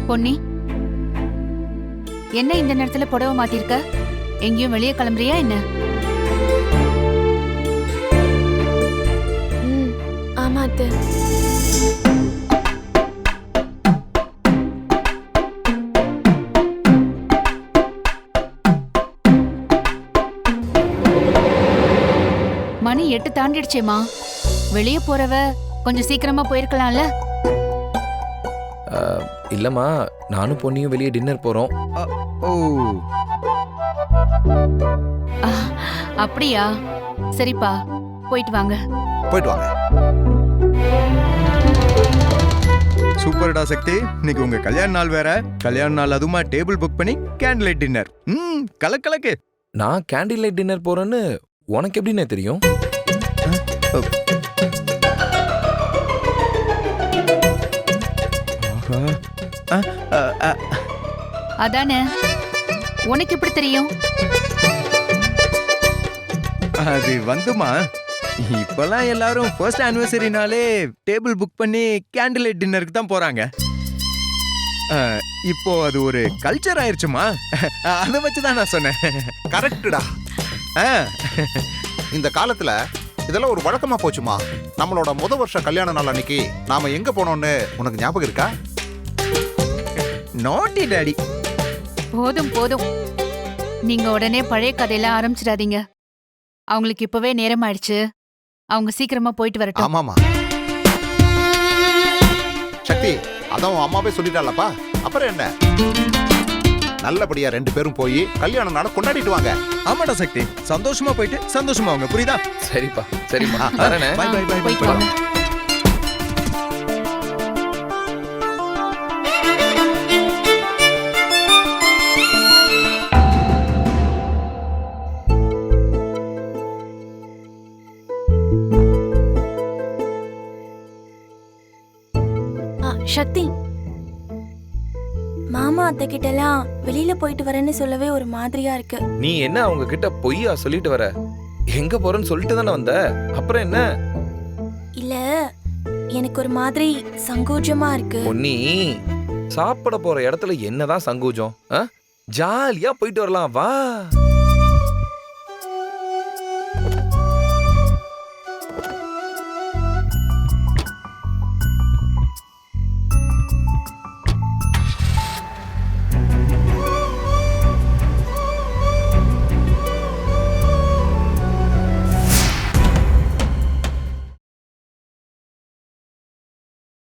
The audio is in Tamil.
பொன்னி, என்ன இந்த நேரத்துல புடவை மாத்திருக்க? எங்கேயும் வெளியே கிளம்புறியா என்ன? ஆமா அத்தை. மணி 8 தாண்டிடுச்சேமா. வெளியே போறவ கொஞ்சம் சீக்கிரமா போயிருக்கலாம்ல. இல்லம்மா, நானும் பொண்ணியும் வெளியே டின்னர் போறோம். ஓ, அப்படியா? சரிப்பா, போயிட்டு வாங்க. போயிட்டு வாங்க. சூப்பர்டா சக்தி. இன்னைக்கு உங்க கல்யாண நாள் வேற. கல்யாண நாள் அதுமா டேபிள் புக் பண்ணி கேண்டில் லைட் டின்னர். கலக்கலக்கு. நான் கேண்டில் லைட் டின்னர் போறேன்னு உனக்கு எப்படின்னே தெரியும்? அதானே, உனக்கு எப்படி தெரியும்? அது வந்துமா, இப்பெல்லாம் எல்லாரும் ஃபர்ஸ்ட் ஆனிவர்சரினாலே டேபிள் புக் பண்ணி கேண்டில் லைட் டின்னருக்கு தான் போறாங்க. இப்போ அது ஒரு கல்ச்சர் ஆயிருச்சுமா. அதை வச்சுதான் நான் சொன்னேன். கரெக்டுடா. இந்த காலத்துல இதெல்லாம் ஒரு வழக்கமா போச்சுமா. நம்மளோட வருஷ கல்யாண நாள் அன்னைக்கு நாம எங்க போனோம்னு உனக்கு ஞாபகம் இருக்கா? நாட்டி டாடி. போதும் போதும், நீங்க உடனே பழைய கதையெல்லாம் ஆரம்பிச்சிடாதீங்க. அவங்களுக்கு இப்பவே நேரம் ஆயிடுச்சு. அவங்க சீக்கிரமா போயிட்டு வரட்டும். ஆமாமா சக்தி, அதான் உன் அம்மாவே சொல்லிட்டாளப்பா. அப்புறம் என்ன, நல்லபடியா 2 பேரும் போய் கல்யாண நாள் கொண்டாடிட்டு வாங்க. ஆமாடா சக்தி, சந்தோஷமா போயிட்டு சந்தோஷமா வாங்க. புரியுதா? சரிப்பா, சரிம்மா. வரேனே. Bye bye bye bye. போயிட்டு வாங்க. சக்தி, மாமா அத்தை கிட்ட எல்லாம் வெளியில போயிட்டு வரேன்னு சொல்லவே ஒரு மாதிரியா இருக்கு. நீ என்ன அவங்க கிட்ட பொய்யா சொல்லிட்டு வர? எங்க போறேன்னு சொல்லிட்டு தானே வந்த. அப்புறம் என்ன? இல்ல, எனக்கு ஒரு மாதிரி சங்கோஜமா இருக்கு. பொன்னி, சாப்பிட போற இடத்துல என்னதான் சங்கூஜம்? ஜாலியா போயிட்டு வரலாம், வா.